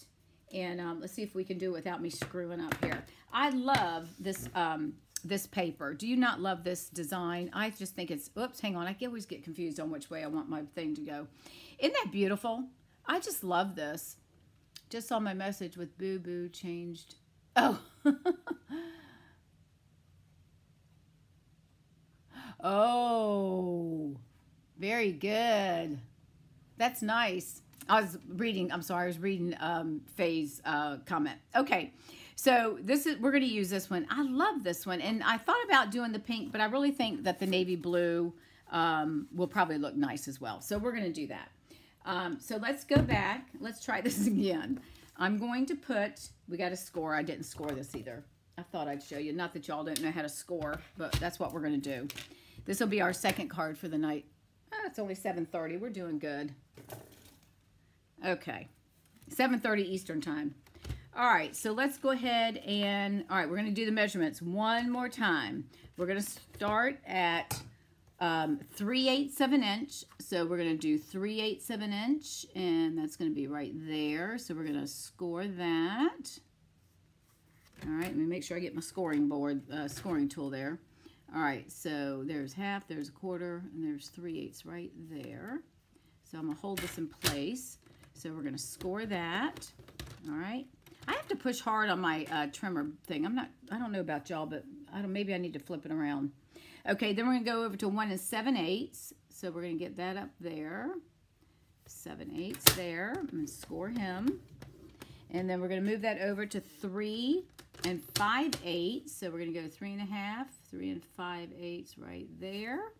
and let's see if we can do it without me screwing up here. I love this this paper. Do you not love this design? I just think it's, oops, hang on. I always get confused on which way I want my thing to go. Isn't that beautiful? I just love this. Just saw my message with Boo Boo changed. Oh. Oh. Very good. That's nice. I was reading Faye's comment. Okay. So we're going to use this one. I love this one. And I thought about doing the pink, but I really think that the navy blue will probably look nice as well. So we're going to do that. So let's go back. Let's try this again. I'm going to put, we got a score. I didn't score this either. I thought I'd show you. Not that y'all don't know how to score, but that's what we're going to do. This will be our second card for the night. It's only 7:30. We're doing good. Okay. 7:30 Eastern time. All right, so let's go ahead and, all right, we're going to do the measurements one more time. We're going to start at 3/8 of an inch. So we're going to do 3/8 of an inch, and that's going to be right there. So we're going to score that. All right, let me make sure I get my scoring board, scoring tool there. All right, so there's half, there's a quarter, and there's 3/8 right there. So I'm going to hold this in place. So we're going to score that. All right. I have to push hard on my trimmer thing. I don't know about y'all, but maybe I need to flip it around. Okay, then we're going to go over to 1 7/8. So we're going to get that up there. 7/8 there. I'm going to score him. And then we're going to move that over to 3 5/8. So we're going to go 3 1/2, 3 5/8 right there.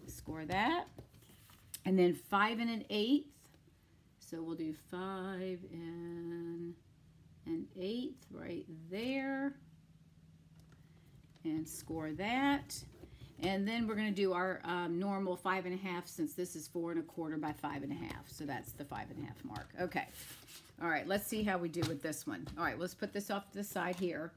Score that. And then 5 1/8. So we'll do 5 1/8 right there. And score that. And then we're going to do our normal 5 1/2, since this is 4 1/4 by 5 1/2. So that's the 5 1/2 mark. Okay. All right, let's see how we do with this one. All right, let's put this off to the side here.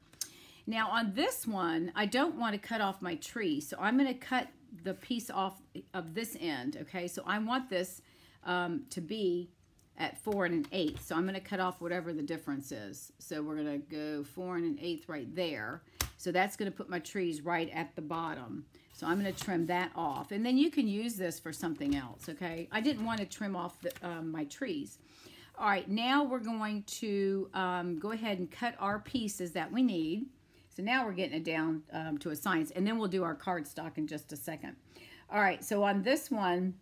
Now on this one, I don't want to cut off my tree, so I'm going to cut the piece off of this end, okay? So I want this to be at 4 1/8, so I'm going to cut off whatever the difference is. So we're going to go 4 1/8 right there. So that's going to put my trees right at the bottom. So I'm going to trim that off. And then you can use this for something else, okay? I didn't want to trim off my trees. All right, now we're going to go ahead and cut our pieces that we need. So now we're getting it down to a science, and then we'll do our cardstock in just a second. All right, so on this one,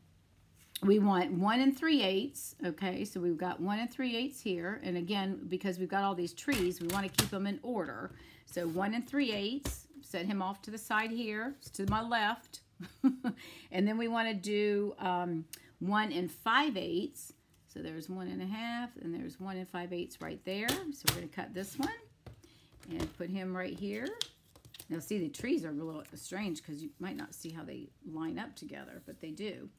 we want 1 3/8, okay? So we've got 1 3/8 here, and again, because we've got all these trees, we want to keep them in order. So 1 3/8, set him off to the side here, to my left. And then we want to do 1 5/8. So there's 1 1/2, and there's 1 5/8 right there. So we're going to cut this one and put him right here. Now see, the trees are a little strange because you might not see how they line up together, but they do.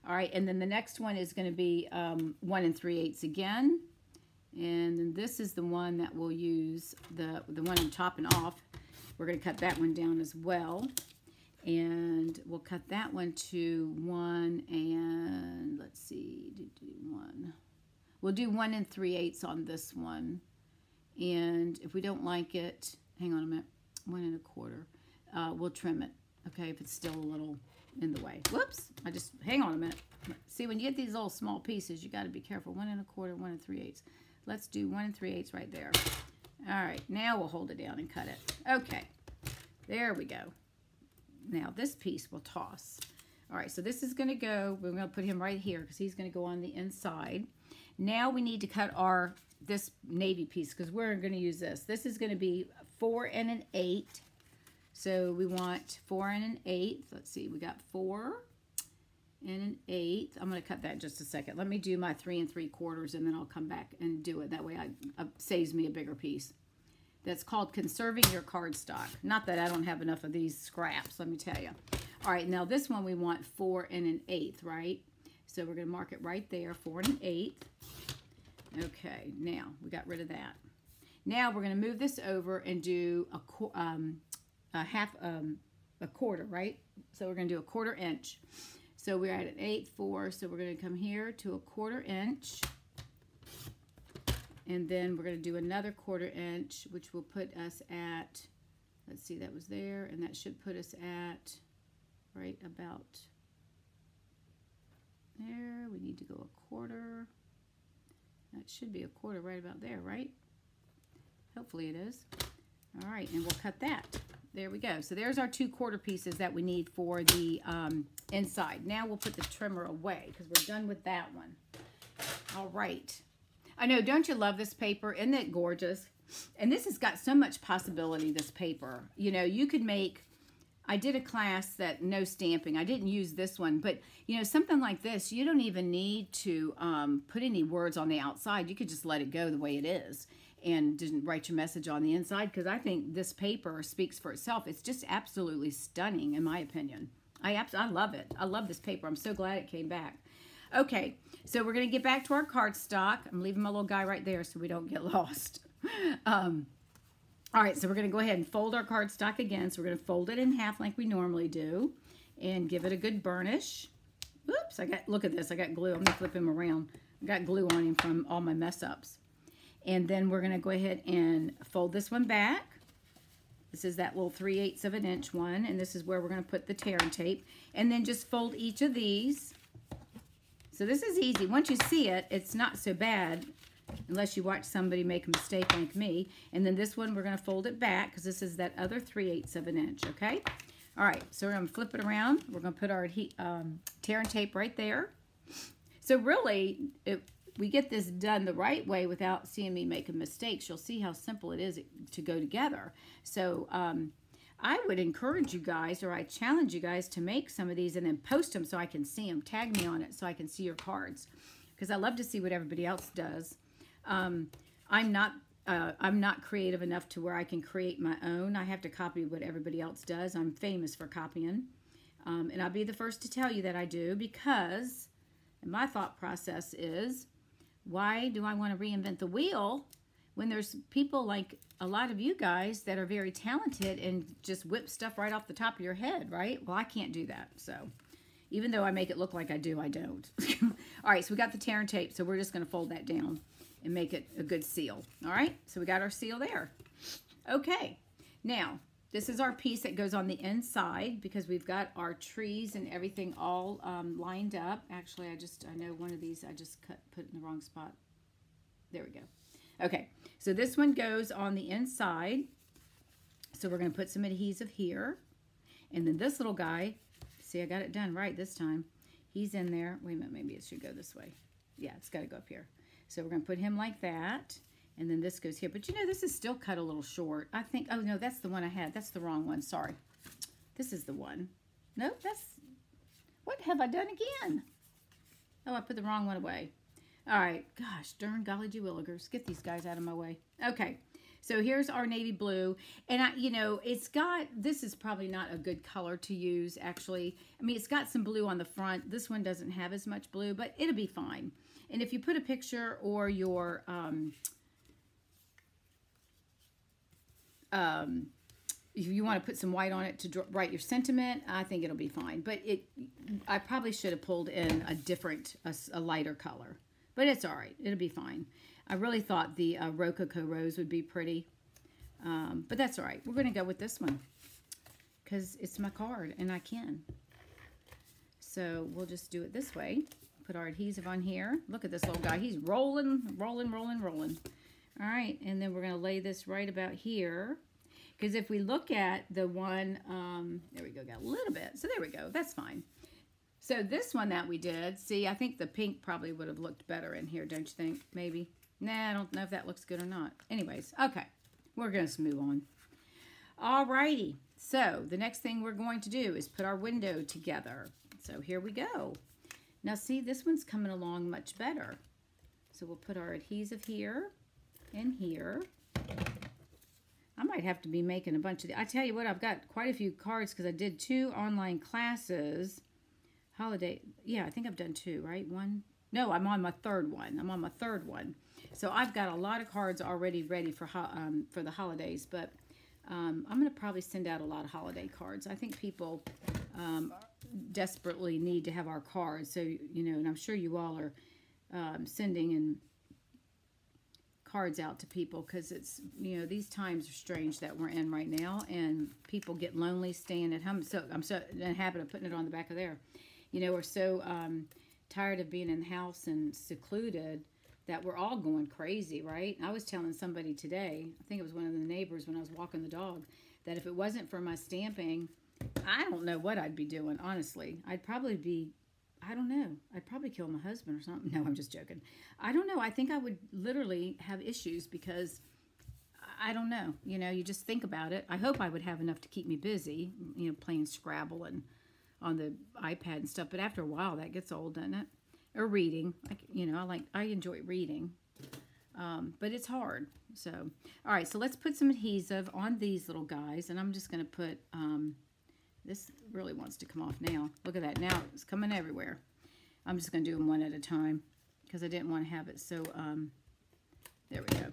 All right, and then the next one is going to be 1 3/8 again. And then this is the one that we'll use, the one I'm topping off. We're going to cut that one down as well. And we'll cut that one to 1 and, let's see, 1. We'll do 1 3/8 on this one. And if we don't like it, hang on a minute, 1 1/4, we'll trim it, okay, if it's still a little in the way. Whoops, hang on a minute. See, when you get these little small pieces, you got to be careful. 1 1/4, 1 3/8. Let's do 1 3/8 right there. All right, now we'll hold it down and cut it. Okay, there we go. Now this piece we'll toss. All right, so this is going to go, we're going to put him right here because he's going to go on the inside. Now we need to cut this navy piece because we're going to use this. This is going to be 4 1/8. So we want 4 1/8. Let's see, we got 4 1/8. I'm going to cut that in just a second. Let me do my 3 3/4, and then I'll come back and do it. That way it saves me a bigger piece. That's called conserving your cardstock. Not that I don't have enough of these scraps, let me tell you. All right, now this one we want 4 1/8, right? So we're going to mark it right there, 4 1/8. Okay, now we got rid of that. Now we're going to move this over and do a quarter, right? So we're going to do a 1/4 inch. So we're at an 8/4, so we're going to come here to a 1/4 inch. And then we're going to do another 1/4 inch, which will put us at, let's see, that was there, and that should put us at right about there. We need to go a 1/4. That should be a 1/4 right about there, right? Hopefully it is. All right, and we'll cut that. There we go. So there's our 2 1/4 pieces that we need for the inside. Now we'll put the trimmer away because we're done with that one. All right. I know, don't you love this paper? Isn't it gorgeous? And this has got so much possibility, this paper. You know, you could make, I did a class that no stamping. I didn't use this one, but you know, something like this, you don't even need to put any words on the outside. You could just let it go the way it is and didn't write your message on the inside, because I think this paper speaks for itself. It's just absolutely stunning, in my opinion. I love it. I love this paper. I'm so glad it came back. Okay, so we're going to get back to our cardstock. I'm leaving my little guy right there so we don't get lost. All right, so we're going to go ahead and fold our cardstock again. So we're going to fold it in half like we normally do and give it a good burnish. Oops, look at this. I got glue. I'm going to flip him around. I got glue on him from all my mess ups. And then we're going to go ahead and fold this one back. This is that little 3/8 of an inch one, and this is where we're going to put the tear and tape. And then just fold each of these. So this is easy. Once you see it, it's not so bad unless you watch somebody make a mistake like me. And then this one, we're going to fold it back because this is that other 3/8 of an inch, okay? All right, so we're going to flip it around. We're going to put our tear and tape right there. So really, if we get this done the right way without seeing me making mistakes, you'll see how simple it is to go together. So I would encourage you guys, or I challenge you guys to make some of these and then post them so I can see them. Tag me on it so I can see your cards, because I love to see what everybody else does. I'm not creative enough to where I can create my own. I have to copy what everybody else does. I'm famous for copying. And I'll be the first to tell you that I do, because my thought process is, why do I want to reinvent the wheel when there's people like a lot of you guys that are very talented and just whip stuff right off the top of your head, right? Well, I can't do that. So even though I make it look like I do, I don't. All right, so we got the tear and tape, so we're just going to fold that down and make it a good seal. All right, so we got our seal there. Okay, now this is our piece that goes on the inside, because we've got our trees and everything all lined up. Actually, I know one of these I just put in the wrong spot. There we go. Okay, so this one goes on the inside. So we're going to put some adhesive here. And then this little guy, see, I got it done right this time. He's in there. Wait a minute, maybe it should go this way. Yeah, it's got to go up here. So we're going to put him like that. And then this goes here. But you know, this is still cut a little short. I think, oh no, that's the one I had. That's the wrong one, sorry. This is the one. No, what have I done again? Oh, I put the wrong one away. All right, gosh, darn golly gee willikers. Get these guys out of my way. Okay, so here's our navy blue. And, you know, this is probably not a good color to use, actually. I mean, it's got some blue on the front. This one doesn't have as much blue, but it'll be fine. And if you put a picture or your, if you want to put some white on it to write your sentiment, I think it'll be fine. But I probably should have pulled in a lighter color. But it's all right. It'll be fine. I really thought the Rococo Rose would be pretty. But that's all right. We're going to go with this one, because it's my card and I can. So we'll just do it this way. Put our adhesive on here. Look at this little guy. He's rolling, rolling, rolling, rolling. All right. And then we're going to lay this right about here. Because if we look at the one, there we go, got a little bit. So there we go. That's fine. So this one that we did, see, I think the pink probably would have looked better in here, don't you think? Maybe. Nah, I don't know if that looks good or not. Anyways, okay. We're going to move on. Alrighty. So the next thing we're going to do is put our window together. So here we go. Now see, this one's coming along much better. So we'll put our adhesive here and here. I might have to be making a bunch of I tell you what, I've got quite a few cards because I did 2 online classes. Holiday, yeah, I think I've done 2, right? One? No, I'm on my 3rd one. I'm on my 3rd one. So I've got a lot of cards already ready for the holidays, but I'm going to probably send out a lot of holiday cards. I think people desperately need to have our cards. So, you know, and I'm sure you all are sending cards out to people, because it's, you know, these times are strange that we're in right now, and people get lonely staying at home. So I'm so in the habit of putting it on the back of there. You know, we're so tired of being in the house and secluded that we're all going crazy, right? I was telling somebody today, I think it was one of the neighbors when I was walking the dog, that if it wasn't for my stamping, I don't know what I'd be doing, honestly. I'd probably be, I don't know, I'd probably kill my husband or something. No, I'm just joking. I don't know. I think I would literally have issues, because I don't know. You know, you just think about it. I hope I would have enough to keep me busy, you know, playing Scrabble and on the iPad and stuff. But after a while, that gets old, doesn't it? Or reading. You know, I enjoy reading. But it's hard. So, all right. So let's put some adhesive on these little guys. And I'm just going to put, this really wants to come off now. Look at that. Now it's coming everywhere. I'm just going to do them one at a time, because I didn't want to have it. So, there we go.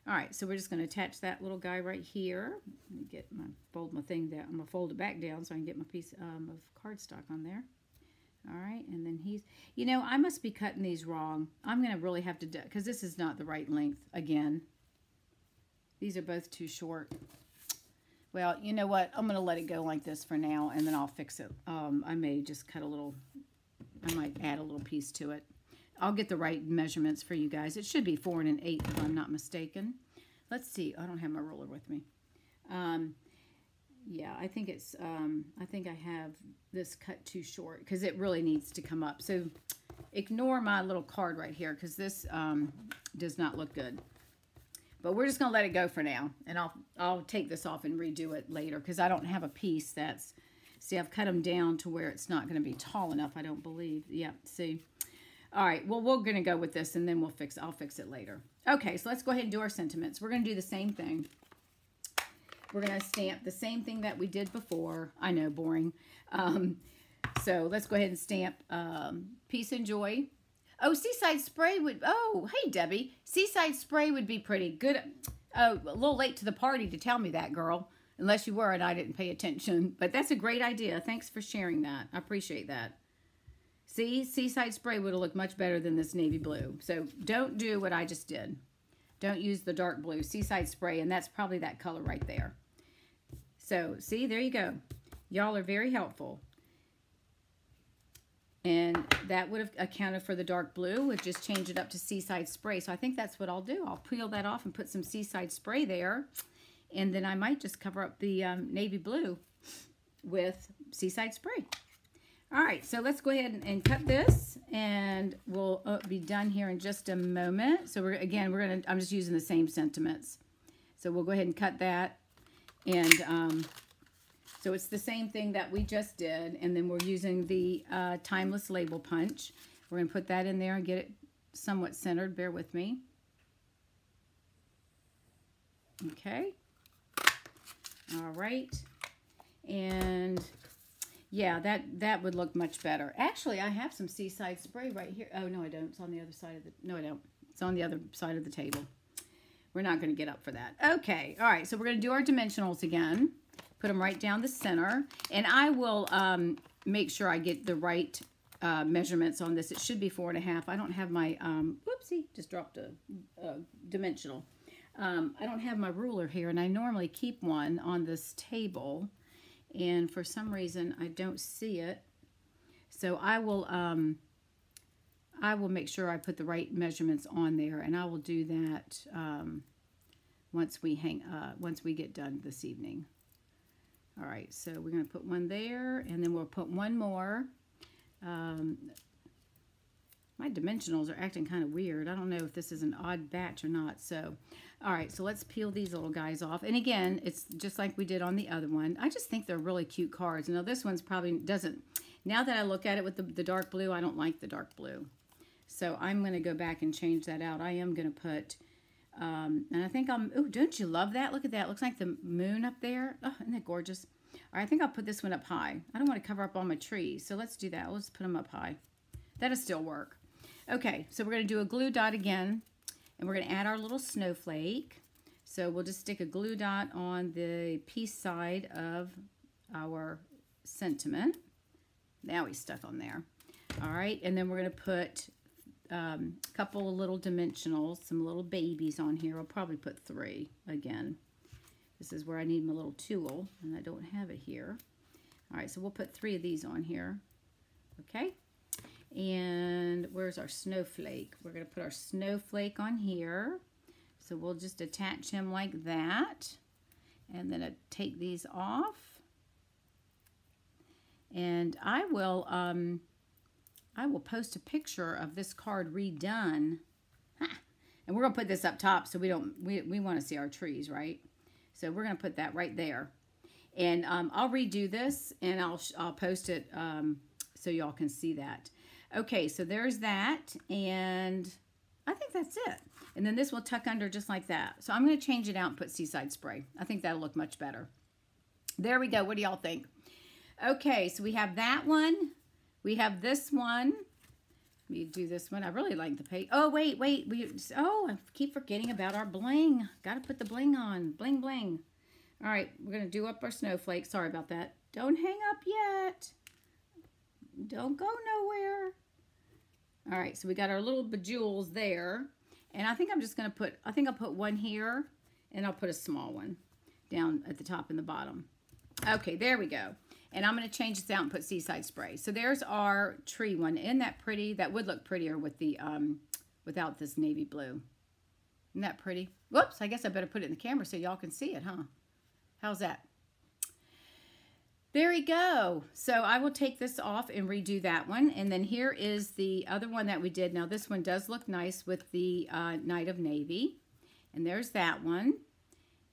All right, so we're just going to attach that little guy right here. Let me get fold my thing down. I'm going to fold it back down so I can get my piece of cardstock on there. All right, and then you know, I must be cutting these wrong. I'm going to really have to, because this is not the right length again. These are both too short. Well, you know what? I'm going to let it go like this for now, and then I'll fix it. I may just cut a little, I might add a little piece to it. I'll get the right measurements for you guys. It should be 4 1/8 if I'm not mistaken. Let's see. I don't have my ruler with me. Yeah, I think it's, I think I have this cut too short, because it really needs to come up. So ignore my little card right here, because this does not look good. But we're just going to let it go for now. And I'll take this off and redo it later because I don't have a piece that's... See, I've cut them down to where it's not going to be tall enough, I don't believe. Yeah, see. All right, well, we're going to go with this, and then I'll fix it later. Okay, so let's go ahead and do our sentiments. We're going to do the same thing. We're going to stamp the same thing that we did before. I know, boring. So let's go ahead and stamp Peace and Joy. Oh, Seaside Spray would... Oh, hey, Debbie. Seaside Spray would be pretty good. Oh, a little late to the party to tell me that, girl. Unless you were and I didn't pay attention. But that's a great idea. Thanks for sharing that. I appreciate that. See, Seaside Spray would have looked much better than this navy blue. So don't do what I just did. Don't use the dark blue. Seaside Spray, and that's probably that color right there. So, see, there you go. Y'all are very helpful. And that would have accounted for the dark blue. We'd just change it up to Seaside Spray. So I think that's what I'll do. I'll peel that off and put some Seaside Spray there. And then I might just cover up the navy blue with Seaside Spray. All right, so let's go ahead and cut this, and we'll be done here in just a moment. So I'm just using the same sentiments. So we'll go ahead and cut that. And so it's the same thing that we just did, and then we're using the Timeless Label Punch. We're going to put that in there and get it somewhat centered. Bear with me. Okay. All right, and yeah, that would look much better. Actually, I have some Seaside Spray right here. Oh, no, I don't. It's on the other side of the... No, I don't. It's on the other side of the table. We're not going to get up for that. Okay, all right, so we're going to do our dimensionals again. Put them right down the center, and I will make sure I get the right measurements on this. It should be 4.5. I don't have my... whoopsie, just dropped a dimensional. I don't have my ruler here, and I normally keep one on this table, and for some reason I don't see it. So I will make sure I put the right measurements on there, and I will do that once we get done this evening. All right, so we're going to put one there, and then we'll put one more. My dimensionals are acting kind of weird. I don't know if this is an odd batch or not. So, all right, so let's peel these little guys off. And again, it's just like we did on the other one. I just think they're really cute cards. Now, this one's probably doesn't... Now that I look at it with the dark blue, I don't like the dark blue. So I'm going to go back and change that out. I am going to put... and I think I'm... Oh, don't you love that? Look at that. It looks like the moon up there. Oh, isn't that gorgeous? All right, I think I'll put this one up high. I don't want to cover up all my trees. So let's do that. Let's put them up high. That'll still work. Okay, so we're going to do a glue dot again, and we're going to add our little snowflake. So we'll just stick a glue dot on the piece side of our sentiment. Now he's stuck on there. All right, and then we're going to put a couple of little dimensionals, some little babies on here. I'll probably put 3 again. This is where I need my little tool, and I don't have it here. All right, so we'll put 3 of these on here. Okay. And where's our snowflake? We're going to put our snowflake on here. So we'll just attach him like that. And then take these off. And I will post a picture of this card redone. And we're going to put this up top so we want to see our trees, right? So we're going to put that right there. And I'll redo this, and I'll post it so y'all can see that. Okay, so there's that, and I think that's it. And then this will tuck under just like that. So I'm going to change it out and put Seaside Spray. I think that'll look much better. There we go. What do y'all think? Okay, so we have that one. We have this one. Let me do this one. I really like the page. Oh, wait. I keep forgetting about our bling. Got to put the bling on. Bling, bling. All right, we're going to do up our snowflake. Sorry about that. Don't hang up yet. Don't go nowhere. All right, so we got our little bejewels there. And I think I'm just going to put, I'll put one here, and I'll put a small one down at the top and the bottom. Okay, there we go. And I'm going to change this out and put Seaside Spray. So there's our tree one. Isn't that pretty? That would look prettier with the, without this navy blue. Isn't that pretty? Whoops, I guess I better put it in the camera so y'all can see it, huh? How's that? There we go. So I will take this off and redo that one. And then here is the other one that we did. Now this one does look nice with the Night of Navy. And there's that one.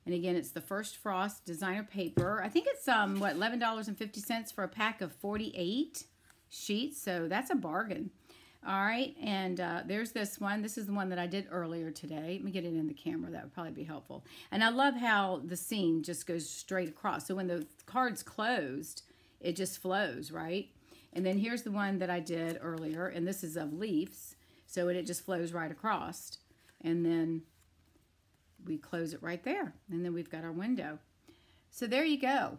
And again, it's the First Frost designer paper. I think it's what, $11.50 for a pack of 48 sheets. So that's a bargain. All right, and there's this one. This is the one that I did earlier today. Let me get it in the camera. That would probably be helpful. And I love how the seam just goes straight across. So when the card's closed, it just flows, right? And then here's the one that I did earlier, and this is of leaves. So it just flows right across. And then we close it right there. And then we've got our window. So there you go.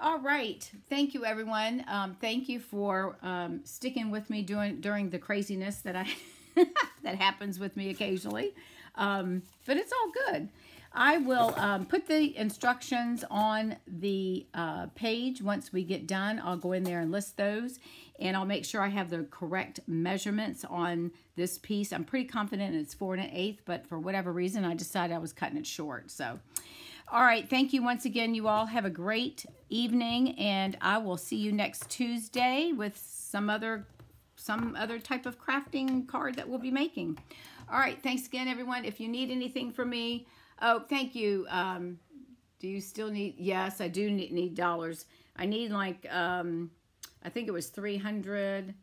All right. Thank you, everyone. Thank you for sticking with me during the craziness that that happens with me occasionally. But it's all good. I will put the instructions on the page once we get done. I'll go in there and list those, and I'll make sure I have the correct measurements on this piece. I'm pretty confident it's 4 1/8, but for whatever reason, I decided I was cutting it short. So, all right, thank you once again. You all have a great evening, and I will see you next Tuesday with some other type of crafting card that we'll be making. All right, thanks again, everyone. If you need anything from me, oh, thank you. Do you still need? Yes, I do need dollars. I need like I think it was 300,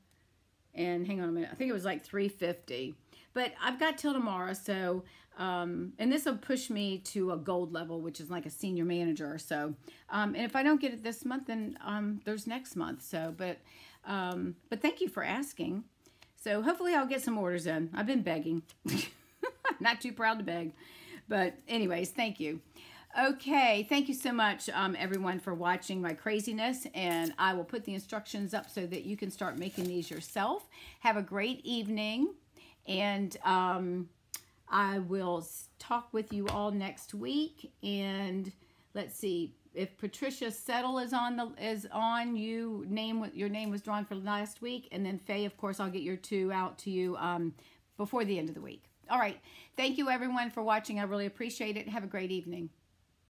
and hang on a minute. I think it was like 350. But I've got till tomorrow, so and this will push me to a gold level, which is like a senior manager or so. And if I don't get it this month, then there's next month. So, but thank you for asking. So hopefully I'll get some orders in. I've been begging. Not too proud to beg. But anyways, thank you. Okay, thank you so much, everyone, for watching my craziness. And I will put the instructions up so that you can start making these yourself. Have a great evening. And I will talk with you all next week. And let's see, if Patricia Settle is on, your name was drawn for last week. And then Faye, of course, I'll get your 2 out to you before the end of the week. All right. Thank you, everyone, for watching. I really appreciate it. Have a great evening.